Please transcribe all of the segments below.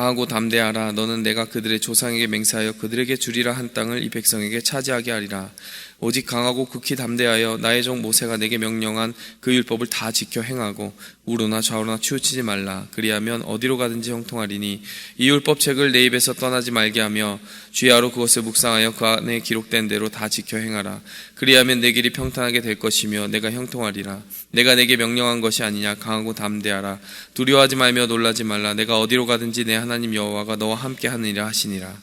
강하고 담대하라. 너는 내가 그들의 조상에게 맹세하여 그들에게 주리라 한 땅을 이 백성에게 차지하게 하리라. 오직 강하고 극히 담대하여 나의 종 모세가 내게 명령한 그 율법을 다 지켜 행하고 우로나 좌우로나 치우치지 말라. 그리하면 어디로 가든지 형통하리니 이 율법책을 내 입에서 떠나지 말게 하며 주야로 그것을 묵상하여 그 안에 기록된 대로 다 지켜 행하라. 그리하면 내 길이 평탄하게 될 것이며 내가 형통하리라. 내가 내게 명령한 것이 아니냐. 강하고 담대하라. 두려워하지 말며 놀라지 말라. 내가 어디로 가든지 내 하나님 여호와가 너와 함께 하느니라 하시니라.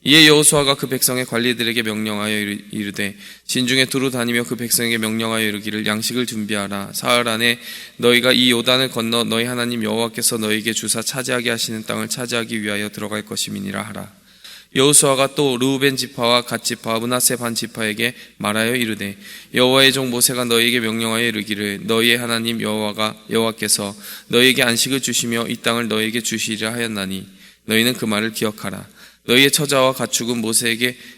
이에 여호수아가 그 백성의 관리들에게 명령하여 이르되 진중에 두루 다니며 그 백성에게 명령하여 이르기를 양식을 준비하라. 사흘 안에 너희가 이 요단을 건너 너희 하나님 여호와께서 너희에게 주사 차지하게 하시는 땅을 차지하기 위하여 들어갈 것임이니라 하라. 여호수아가 또 르우벤 지파와 갓 지파 므낫세 반 지파에게 말하여 이르되 여호와의 종 모세가 너희에게 명령하여 이르기를 너희의 하나님 여호와께서 너희에게 안식을 주시며 이 땅을 너희에게 주시리라 하였나니 너희는 그 말을 기억하라. 너희의 처자와 가축은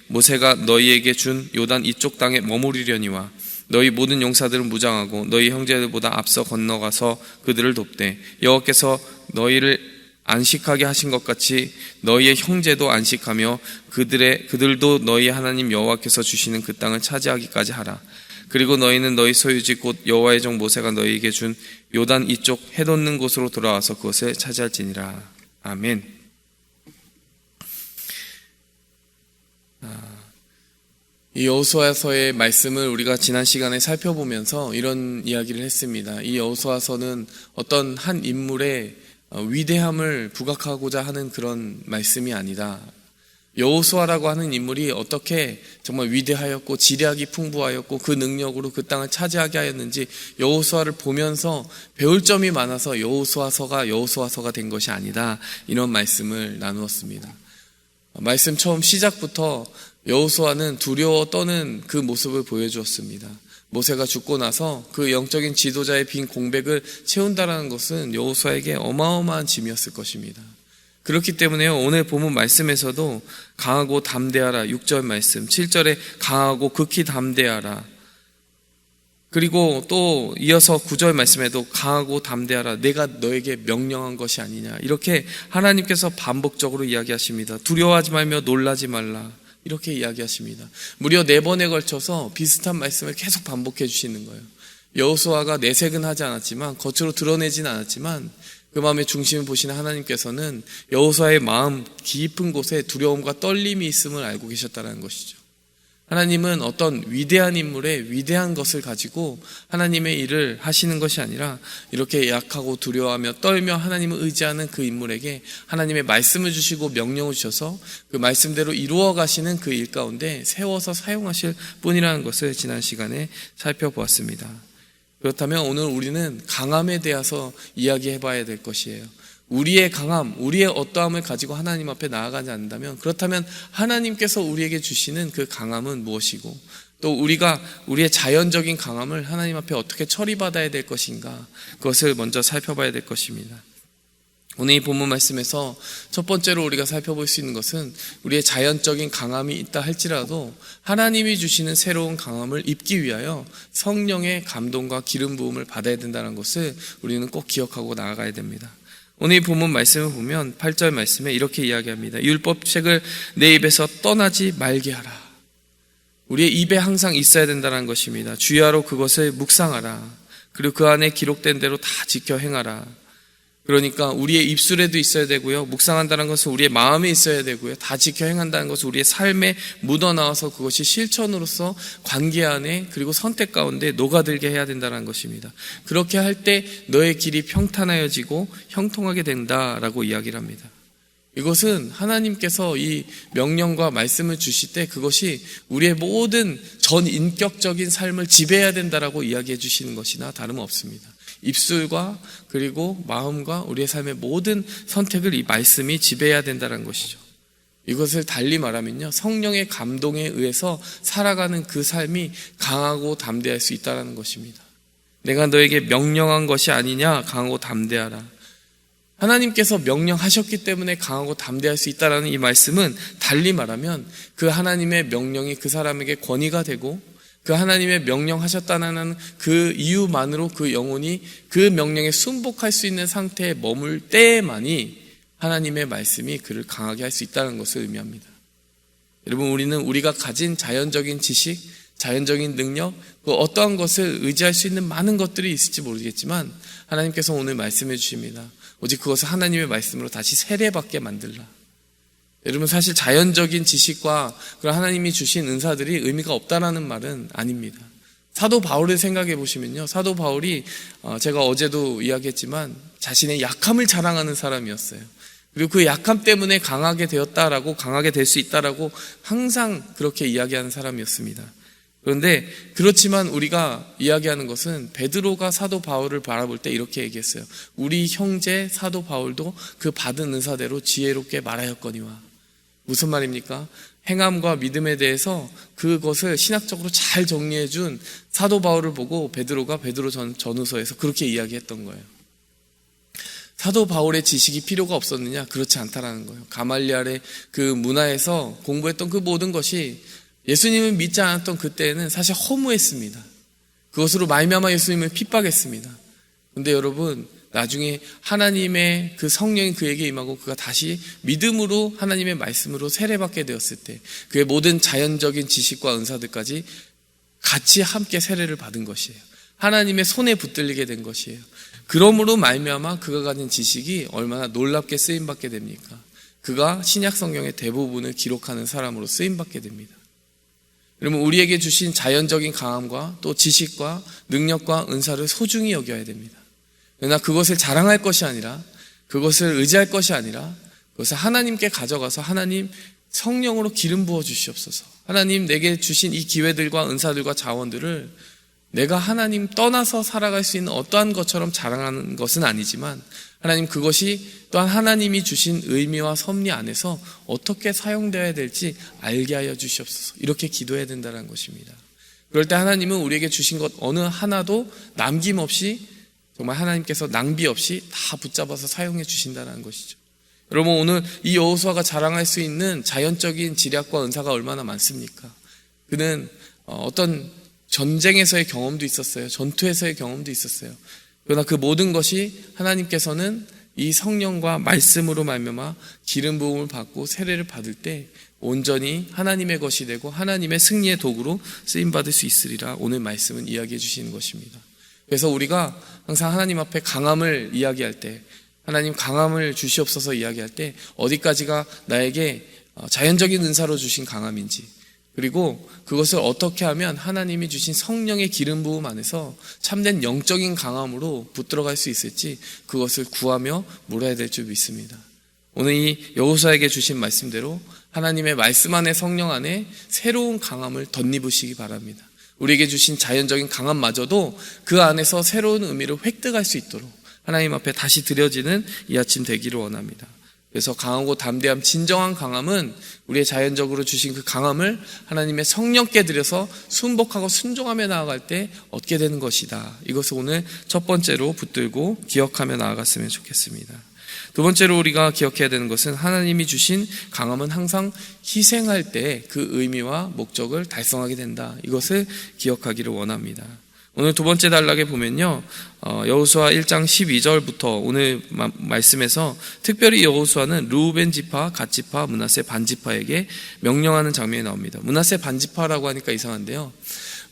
모세가 너희에게 준 요단 이쪽 땅에 머무르려니와 너희 모든 용사들은 무장하고 너희 형제들보다 앞서 건너가서 그들을 돕되 여호와께서 너희를 안식하게 하신 것 같이 너희의 형제도 안식하며 그들도 너희 하나님 여호와께서 주시는 그 땅을 차지하기까지 하라. 그리고 너희는 너희 소유지 곧 여호와의 종 모세가 너희에게 준 요단 이쪽 해돋는 곳으로 돌아와서 그것을 차지할지니라. 아멘. 이 여호수아서의 말씀을 우리가 지난 시간에 살펴보면서 이런 이야기를 했습니다. 이 여호수아서는 어떤 한 인물의 위대함을 부각하고자 하는 그런 말씀이 아니다. 여호수아라고 하는 인물이 어떻게 정말 위대하였고 지략이 풍부하였고 그 능력으로 그 땅을 차지하게 하였는지 여호수아를 보면서 배울 점이 많아서 여호수아서가 된 것이 아니다. 이런 말씀을 나누었습니다. 말씀 처음 시작부터 여호수아는 두려워 떠는 그 모습을 보여주었습니다. 모세가 죽고 나서 그 영적인 지도자의 빈 공백을 채운다라는 것은 여호수아에게 어마어마한 짐이었을 것입니다. 그렇기 때문에 오늘 본문 말씀에서도 강하고 담대하라 6절 말씀, 7절에 강하고 극히 담대하라, 그리고 또 이어서 9절 말씀에도 강하고 담대하라, 내가 너에게 명령한 것이 아니냐, 이렇게 하나님께서 반복적으로 이야기하십니다. 두려워하지 말며 놀라지 말라, 이렇게 이야기하십니다. 무려 4번에 걸쳐서 비슷한 말씀을 계속 반복해 주시는 거예요. 여호수아가 내색은 하지 않았지만, 겉으로 드러내진 않았지만 그 마음의 중심을 보시는 하나님께서는 여호수아의 마음 깊은 곳에 두려움과 떨림이 있음을 알고 계셨다는 것이죠. 하나님은 어떤 위대한 인물의 위대한 것을 가지고 하나님의 일을 하시는 것이 아니라 이렇게 약하고 두려워하며 떨며 하나님을 의지하는 그 인물에게 하나님의 말씀을 주시고 명령을 주셔서 그 말씀대로 이루어 가시는 그 일 가운데 세워서 사용하실 뿐이라는 것을 지난 시간에 살펴보았습니다. 그렇다면 오늘 우리는 강함에 대해서 이야기해 봐야 될 것이에요. 우리의 강함, 우리의 어떠함을 가지고 하나님 앞에 나아가지 않는다면, 그렇다면 하나님께서 우리에게 주시는 그 강함은 무엇이고, 또 우리가 우리의 자연적인 강함을 하나님 앞에 어떻게 처리받아야 될 것인가, 그것을 먼저 살펴봐야 될 것입니다. 오늘 이 본문 말씀에서 첫 번째로 우리가 살펴볼 수 있는 것은 우리의 자연적인 강함이 있다 할지라도 하나님이 주시는 새로운 강함을 입기 위하여 성령의 감동과 기름 부음을 받아야 된다는 것을 우리는 꼭 기억하고 나아가야 됩니다. 오늘 이 본문 말씀을 보면 8절 말씀에 이렇게 이야기합니다. 율법책을 내 입에서 떠나지 말게 하라. 우리의 입에 항상 있어야 된다는 것입니다. 주야로 그것을 묵상하라. 그리고 그 안에 기록된 대로 다 지켜 행하라. 그러니까 우리의 입술에도 있어야 되고요, 묵상한다는 것은 우리의 마음에 있어야 되고요, 다 지켜 행한다는 것은 우리의 삶에 묻어나와서 그것이 실천으로서 관계 안에 그리고 선택 가운데 녹아들게 해야 된다는 것입니다. 그렇게 할 때 너의 길이 평탄하여지고 형통하게 된다라고 이야기를 합니다. 이것은 하나님께서 이 명령과 말씀을 주실 때 그것이 우리의 모든 전인격적인 삶을 지배해야 된다라고 이야기해 주시는 것이나 다름없습니다. 입술과 그리고 마음과 우리의 삶의 모든 선택을 이 말씀이 지배해야 된다는 것이죠. 이것을 달리 말하면요, 성령의 감동에 의해서 살아가는 그 삶이 강하고 담대할 수 있다는 것입니다. 내가 너에게 명령한 것이 아니냐, 강하고 담대하라. 하나님께서 명령하셨기 때문에 강하고 담대할 수 있다는 이 말씀은 달리 말하면 그 하나님의 명령이 그 사람에게 권위가 되고 그 하나님의 명령하셨다는 그 이유만으로 그 영혼이 그 명령에 순복할 수 있는 상태에 머물 때에만이 하나님의 말씀이 그를 강하게 할 수 있다는 것을 의미합니다. 여러분, 우리가 가진 자연적인 지식, 자연적인 능력, 그 어떠한 것을 의지할 수 있는 많은 것들이 있을지 모르겠지만 하나님께서 오늘 말씀해 주십니다. 오직 그것을 하나님의 말씀으로 다시 세례받게 만들라. 여러분, 사실 자연적인 지식과 그런 하나님이 주신 은사들이 의미가 없다라는 말은 아닙니다. 사도 바울을 생각해 보시면요, 사도 바울이 제가 어제도 이야기했지만 자신의 약함을 자랑하는 사람이었어요. 그리고 그 약함 때문에 강하게 되었다라고, 강하게 될 수 있다라고 항상 그렇게 이야기하는 사람이었습니다. 그런데 그렇지만 우리가 이야기하는 것은 베드로가 사도 바울을 바라볼 때 이렇게 얘기했어요. 우리 형제 사도 바울도 그 받은 은사대로 지혜롭게 말하였거니와. 무슨 말입니까? 행함과 믿음에 대해서 그것을 신학적으로 잘 정리해 준 사도 바울을 보고 베드로가 베드로 전후서에서 그렇게 이야기했던 거예요. 사도 바울의 지식이 필요가 없었느냐? 그렇지 않다라는 거예요. 가말리알의 그 문화에서 공부했던 그 모든 것이 예수님을 믿지 않았던 그때에는 사실 허무했습니다. 그것으로 말미암아 예수님을 핍박했습니다. 그런데 여러분, 나중에 하나님의 그 성령이 그에게 임하고 그가 다시 믿음으로 하나님의 말씀으로 세례받게 되었을 때 그의 모든 자연적인 지식과 은사들까지 같이 함께 세례를 받은 것이에요. 하나님의 손에 붙들리게 된 것이에요. 그러므로 말미암아 그가 가진 지식이 얼마나 놀랍게 쓰임받게 됩니까? 그가 신약 성경의 대부분을 기록하는 사람으로 쓰임받게 됩니다. 여러분, 우리에게 주신 자연적인 강함과 또 지식과 능력과 은사를 소중히 여겨야 됩니다. 그러나 그것을 자랑할 것이 아니라, 그것을 의지할 것이 아니라 그것을 하나님께 가져가서 하나님 성령으로 기름 부어 주시옵소서. 하나님 내게 주신 이 기회들과 은사들과 자원들을 내가 하나님 떠나서 살아갈 수 있는 어떠한 것처럼 자랑하는 것은 아니지만 하나님, 그것이 또한 하나님이 주신 의미와 섭리 안에서 어떻게 사용되어야 될지 알게 하여 주시옵소서. 이렇게 기도해야 된다는 것입니다. 그럴 때 하나님은 우리에게 주신 것 어느 하나도 남김없이, 정말 하나님께서 낭비 없이 다 붙잡아서 사용해 주신다는 것이죠. 여러분, 오늘 이 여호수아가 자랑할 수 있는 자연적인 지략과 은사가 얼마나 많습니까? 그는 어떤 전쟁에서의 경험도 있었어요. 전투에서의 경험도 있었어요. 그러나 그 모든 것이 하나님께서는 이 성령과 말씀으로 말미암아 기름 부음을 받고 세례를 받을 때 온전히 하나님의 것이 되고 하나님의 승리의 도구로 쓰임받을 수 있으리라 오늘 말씀은 이야기해 주시는 것입니다. 그래서 우리가 항상 하나님 앞에 강함을 이야기할 때, 하나님 강함을 주시옵소서 이야기할 때 어디까지가 나에게 자연적인 은사로 주신 강함인지, 그리고 그것을 어떻게 하면 하나님이 주신 성령의 기름 부음 안에서 참된 영적인 강함으로 붙들어갈 수 있을지 그것을 구하며 물어야 될 줄 믿습니다. 오늘 이 여호수아에게 주신 말씀대로 하나님의 말씀 안에, 성령 안에 새로운 강함을 덧입으시기 바랍니다. 우리에게 주신 자연적인 강함마저도 그 안에서 새로운 의미를 획득할 수 있도록 하나님 앞에 다시 드려지는 이 아침 되기를 원합니다. 그래서 강하고 담대함, 진정한 강함은 우리의 자연적으로 주신 그 강함을 하나님의 성령께 드려서 순복하고 순종하며 나아갈 때 얻게 되는 것이다. 이것을 오늘 첫 번째로 붙들고 기억하며 나아갔으면 좋겠습니다. 두 번째로 우리가 기억해야 되는 것은 하나님이 주신 강함은 항상 희생할 때 그 의미와 목적을 달성하게 된다. 이것을 기억하기를 원합니다. 오늘 두 번째 단락에 보면요, 여호수아 1장 12절부터 오늘 말씀에서 특별히 여호수아는 르우벤 지파, 갓 지파, 므낫세 반 지파에게 명령하는 장면이 나옵니다. 므낫세 반 지파라고 하니까 이상한데요,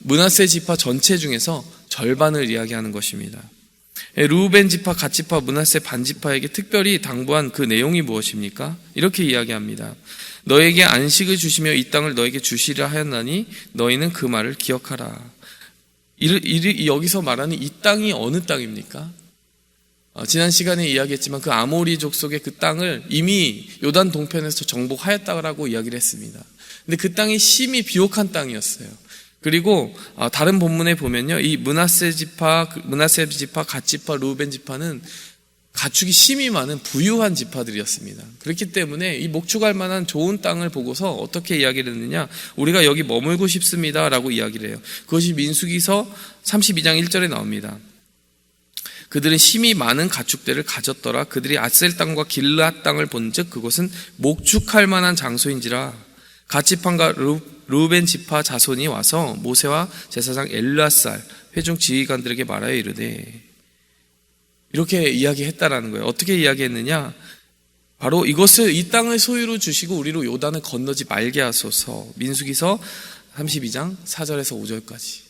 므낫세 지파 전체 중에서 절반을 이야기하는 것입니다. 르우벤 지파, 갓 지파, 므낫세 반 지파에게 특별히 당부한 그 내용이 무엇입니까? 이렇게 이야기합니다. 너에게 안식을 주시며 이 땅을 너에게 주시려 하였나니 너희는 그 말을 기억하라. 여기서 말하는 이 땅이 어느 땅입니까? 지난 시간에 이야기했지만 그 아모리 족속의 그 땅을 이미 요단 동편에서 정복하였다고 이야기를 했습니다. 근데 그 땅이 심히 비옥한 땅이었어요. 그리고 다른 본문에 보면요, 이 므낫세 지파, 갓 지파, 르우벤 지파는 가축이 심히 많은 부유한 지파들이었습니다. 그렇기 때문에 이 목축할 만한 좋은 땅을 보고서 어떻게 이야기를 했느냐, 우리가 여기 머물고 싶습니다 라고 이야기를 해요. 그것이 민수기서 32장 1절에 나옵니다. 그들은 심히 많은 가축들을 가졌더라. 그들이 아셀 땅과 길르앗 땅을 본즉 그곳은 목축할 만한 장소인지라. 갓 지파과 르우벤 지파 자손이 와서 모세와 제사장 엘르앗살 회중 지휘관들에게 말하여 이르되, 이렇게 이야기했다라는 거예요. 어떻게 이야기했느냐? 바로 이것을 이 땅을 소유로 주시고 우리로 요단을 건너지 말게 하소서. 민수기서 32장 4절에서 5절까지.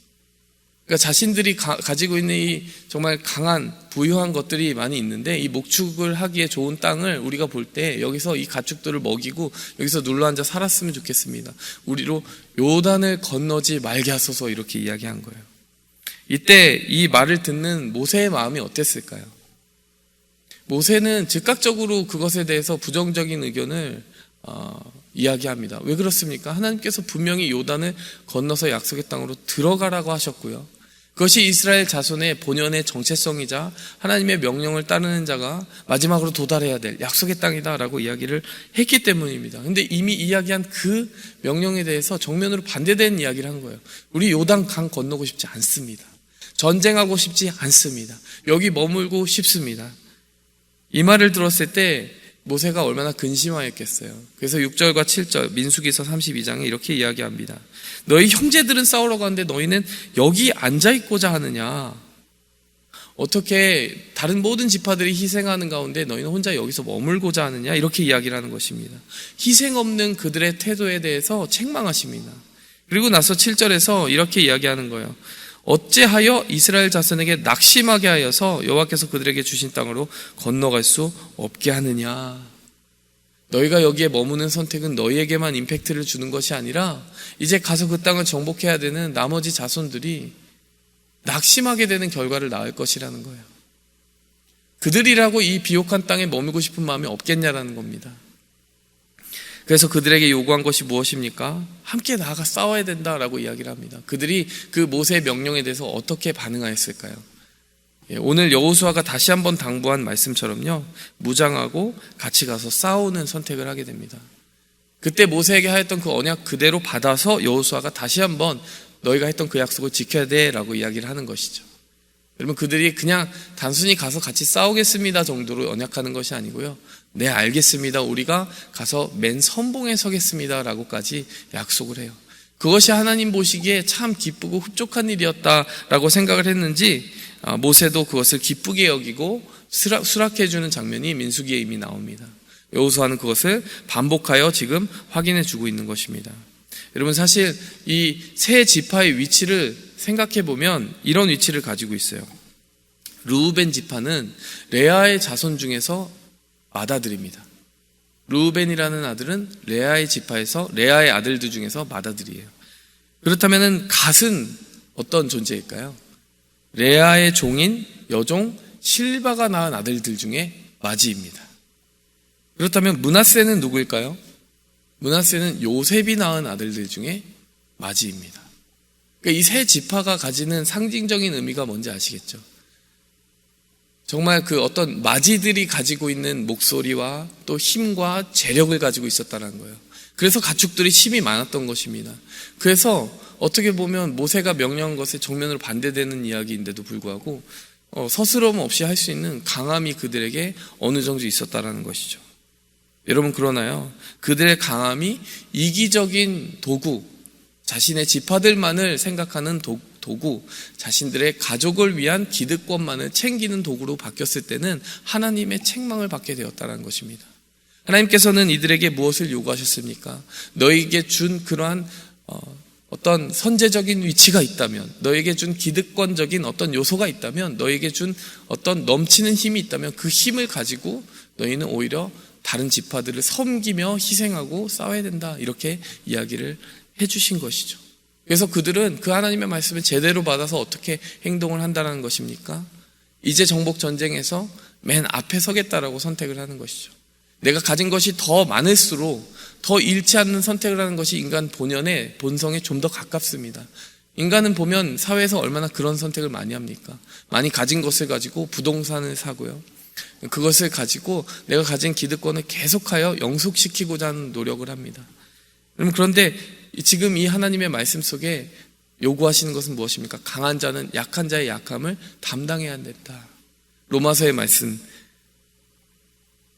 그러니까 자신들이 가지고 있는 이 정말 강한 부유한 것들이 많이 있는데 이 목축을 하기에 좋은 땅을 우리가 볼 때 여기서 이 가축들을 먹이고 여기서 눌러앉아 살았으면 좋겠습니다. 우리로 요단을 건너지 말게 하소서 이렇게 이야기한 거예요. 이때 이 말을 듣는 모세의 마음이 어땠을까요? 모세는 즉각적으로 그것에 대해서 부정적인 의견을 이야기합니다. 왜 그렇습니까? 하나님께서 분명히 요단을 건너서 약속의 땅으로 들어가라고 하셨고요. 그것이 이스라엘 자손의 본연의 정체성이자 하나님의 명령을 따르는 자가 마지막으로 도달해야 될 약속의 땅이다라고 이야기를 했기 때문입니다. 근데 이미 이야기한 그 명령에 대해서 정면으로 반대되는 이야기를 한 거예요. 우리 요단 강 건너고 싶지 않습니다. 전쟁하고 싶지 않습니다. 여기 머물고 싶습니다. 이 말을 들었을 때 모세가 얼마나 근심하였겠어요. 그래서 6절과 7절 민수기서 32장에 이렇게 이야기합니다. 너희 형제들은 싸우러 가는데 너희는 여기 앉아있고자 하느냐. 어떻게 다른 모든 지파들이 희생하는 가운데 너희는 혼자 여기서 머물고자 하느냐. 이렇게 이야기를 하는 것입니다. 희생 없는 그들의 태도에 대해서 책망하십니다. 그리고 나서 7절에서 이렇게 이야기하는 거예요. 어찌하여 이스라엘 자손에게 낙심하게 하여서 여호와께서 그들에게 주신 땅으로 건너갈 수 없게 하느냐. 너희가 여기에 머무는 선택은 너희에게만 임팩트를 주는 것이 아니라 이제 가서 그 땅을 정복해야 되는 나머지 자손들이 낙심하게 되는 결과를 낳을 것이라는 거예요. 그들이라고 이 비옥한 땅에 머물고 싶은 마음이 없겠냐라는 겁니다. 그래서 그들에게 요구한 것이 무엇입니까? 함께 나아가 싸워야 된다라고 이야기를 합니다. 그들이 그 모세의 명령에 대해서 어떻게 반응하였을까요? 오늘 여호수아가 다시 한번 당부한 말씀처럼요, 무장하고 같이 가서 싸우는 선택을 하게 됩니다. 그때 모세에게 하였던 그 언약 그대로 받아서 여호수아가 다시 한번 너희가 했던 그 약속을 지켜야 돼라고 이야기를 하는 것이죠. 여러분, 그들이 그냥 단순히 가서 같이 싸우겠습니다 정도로 언약하는 것이 아니고요, 네 알겠습니다, 우리가 가서 맨 선봉에 서겠습니다 라고까지 약속을 해요. 그것이 하나님 보시기에 참 기쁘고 흡족한 일이었다라고 생각을 했는지 모세도 그것을 기쁘게 여기고 수락해주는 장면이 민수기에 이미 나옵니다. 여호수아는 그것을 반복하여 지금 확인해 주고 있는 것입니다. 여러분, 사실 이 세 지파의 위치를 생각해 보면 이런 위치를 가지고 있어요. 르우벤 지파는 레아의 자손 중에서 맏아들입니다. 르우벤이라는 아들은 레아의 지파에서 레아의 아들들 중에서 맏아들이에요. 그렇다면 갓은 어떤 존재일까요? 레아의 종인 여종 실바가 낳은 아들들 중에 맏이입니다. 그렇다면 므낫세는 누구일까요? 므낫세는 요셉이 낳은 아들들 중에 맏이입니다. 그러니까 이 세 지파가 가지는 상징적인 의미가 뭔지 아시겠죠? 정말 그 어떤 맏이들이 가지고 있는 목소리와 또 힘과 재력을 가지고 있었다는 거예요. 그래서 가축들이 힘이 많았던 것입니다. 그래서 어떻게 보면 모세가 명령한 것에 정면으로 반대되는 이야기인데도 불구하고 서스럼 없이 할 수 있는 강함이 그들에게 어느 정도 있었다는 것이죠. 여러분, 그러나요, 그들의 강함이 이기적인 도구, 자신의 지파들만을 생각하는 도구, 자신들의 가족을 위한 기득권만을 챙기는 도구로 바뀌었을 때는 하나님의 책망을 받게 되었다는 것입니다. 하나님께서는 이들에게 무엇을 요구하셨습니까? 너에게 준 그러한 어떤 선제적인 위치가 있다면, 너에게 준 기득권적인 어떤 요소가 있다면, 너에게 준 어떤 넘치는 힘이 있다면 그 힘을 가지고 너희는 오히려 다른 지파들을 섬기며 희생하고 싸워야 된다, 이렇게 이야기를 해주신 것이죠. 그래서 그들은 그 하나님의 말씀을 제대로 받아서 어떻게 행동을 한다는 것입니까? 이제 정복 전쟁에서 맨 앞에 서겠다라고 선택을 하는 것이죠. 내가 가진 것이 더 많을수록 더 잃지 않는 선택을 하는 것이 인간 본연의 본성에 좀 더 가깝습니다. 인간은 보면 사회에서 얼마나 그런 선택을 많이 합니까? 많이 가진 것을 가지고 부동산을 사고요, 그것을 가지고 내가 가진 기득권을 계속하여 영속시키고자 하는 노력을 합니다. 그런데 지금 이 하나님의 말씀 속에 요구하시는 것은 무엇입니까? 강한 자는 약한 자의 약함을 담당해야 된다. 로마서의 말씀.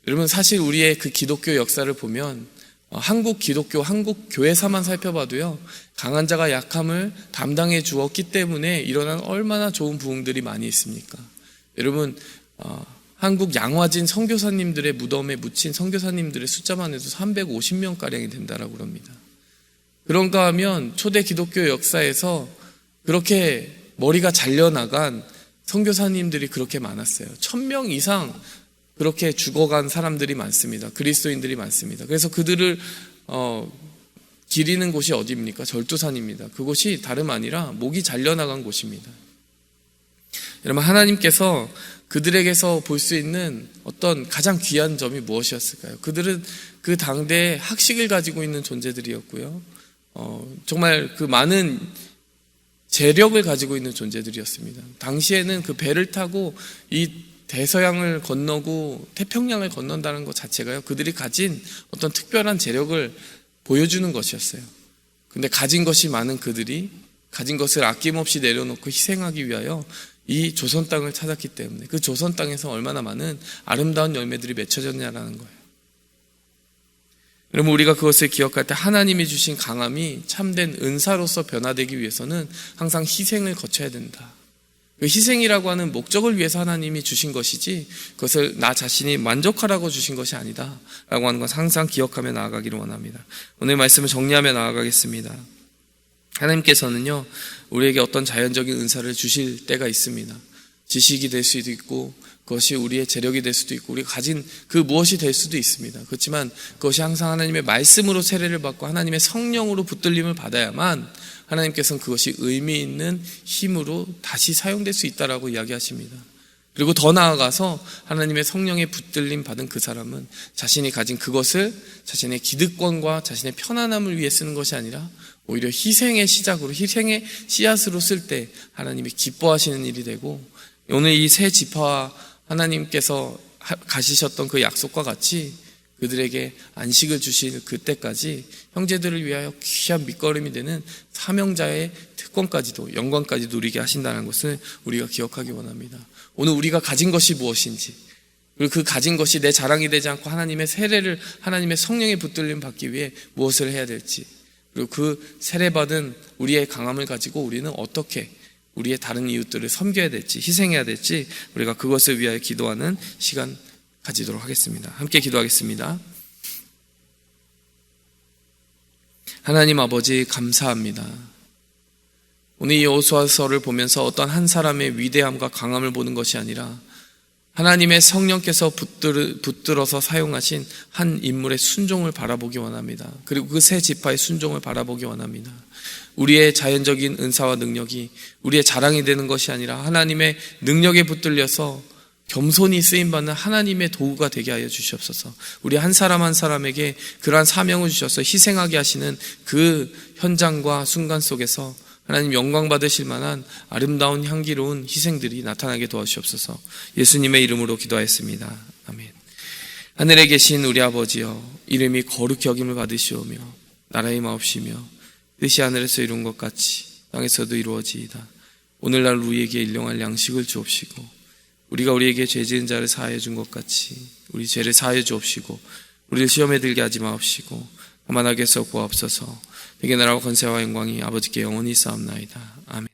여러분, 사실 우리의 그 기독교 역사를 보면 한국 기독교, 한국 교회사만 살펴봐도요, 강한 자가 약함을 담당해 주었기 때문에 일어난 얼마나 좋은 부흥들이 많이 있습니까? 여러분, 한국 양화진 선교사님들의 무덤에 묻힌 선교사님들의 숫자만 해도 350명가량이 된다라고 합니다. 그런가 하면 초대 기독교 역사에서 그렇게 머리가 잘려나간 선교사님들이 그렇게 많았어요. 1000명 이상 그렇게 죽어간 사람들이 많습니다. 그리스도인들이 많습니다. 그래서 그들을 기리는 곳이 어디입니까? 절두산입니다. 그곳이 다름 아니라 목이 잘려나간 곳입니다. 여러분, 하나님께서 그들에게서 볼 수 있는 어떤 가장 귀한 점이 무엇이었을까요? 그들은 그 당대에 학식을 가지고 있는 존재들이었고요. 정말 그 많은 재력을 가지고 있는 존재들이었습니다. 당시에는 그 배를 타고 이 대서양을 건너고 태평양을 건넌다는 것 자체가요, 그들이 가진 어떤 특별한 재력을 보여주는 것이었어요. 근데 가진 것이 많은 그들이 가진 것을 아낌없이 내려놓고 희생하기 위하여 이 조선 땅을 찾았기 때문에 그 조선 땅에서 얼마나 많은 아름다운 열매들이 맺혀졌냐라는 거예요. 여러분, 우리가 그것을 기억할 때 하나님이 주신 강함이 참된 은사로서 변화되기 위해서는 항상 희생을 거쳐야 된다. 그 희생이라고 하는 목적을 위해서 하나님이 주신 것이지 그것을 나 자신이 만족하라고 주신 것이 아니다 라고 하는 것 항상 기억하며 나아가기를 원합니다. 오늘 말씀을 정리하며 나아가겠습니다. 하나님께서는요, 우리에게 어떤 자연적인 은사를 주실 때가 있습니다. 지식이 될 수도 있고 그것이 우리의 재력이 될 수도 있고 우리가 가진 그 무엇이 될 수도 있습니다. 그렇지만 그것이 항상 하나님의 말씀으로 세례를 받고 하나님의 성령으로 붙들림을 받아야만 하나님께서는 그것이 의미 있는 힘으로 다시 사용될 수 있다라고 이야기하십니다. 그리고 더 나아가서 하나님의 성령의 붙들림 받은 그 사람은 자신이 가진 그것을 자신의 기득권과 자신의 편안함을 위해 쓰는 것이 아니라 오히려 희생의 시작으로, 희생의 씨앗으로 쓸 때 하나님이 기뻐하시는 일이 되고, 오늘 이 세 지파와 하나님께서 가지셨던 그 약속과 같이 그들에게 안식을 주실 그때까지 형제들을 위하여 귀한 밑거름이 되는 사명자의 특권까지도, 영광까지 누리게 하신다는 것을 우리가 기억하기 원합니다. 오늘 우리가 가진 것이 무엇인지, 그리고 그 가진 것이 내 자랑이 되지 않고 하나님의 세례를, 하나님의 성령의 붙들림 받기 위해 무엇을 해야 될지, 그리고 그 세례받은 우리의 강함을 가지고 우리는 어떻게 우리의 다른 이웃들을 섬겨야 될지, 희생해야 될지, 우리가 그것을 위하여 기도하는 시간 가지도록 하겠습니다. 함께 기도하겠습니다. 하나님 아버지, 감사합니다. 오늘 이 여호수아서를 보면서 어떤 한 사람의 위대함과 강함을 보는 것이 아니라 하나님의 성령께서 붙들어서 사용하신 한 인물의 순종을 바라보기 원합니다. 그리고 그 세 지파의 순종을 바라보기 원합니다. 우리의 자연적인 은사와 능력이 우리의 자랑이 되는 것이 아니라 하나님의 능력에 붙들려서 겸손히 쓰임받는 하나님의 도구가 되게 하여 주시옵소서. 우리 한 사람 한 사람에게 그러한 사명을 주셔서 희생하게 하시는 그 현장과 순간 속에서 하나님 영광 받으실 만한 아름다운 향기로운 희생들이 나타나게 도와주시옵소서. 예수님의 이름으로 기도하였습니다. 아멘. 하늘에 계신 우리 아버지여, 이름이 거룩히 여김을 받으시오며 나라의 마옵시며 뜻이 하늘에서 이룬 것 같이 땅에서도 이루어지이다. 오늘날 우리에게 일용할 양식을 주옵시고 우리가 우리에게 죄 지은 자를 사하여 준 것 같이 우리 죄를 사하여 주옵시고 우리를 시험에 들게 하지 마옵시고 다만 악에서 구하옵소서. 내게 나라와 권세와 영광이 아버지께 영원히 쌓옵나이다. 아멘.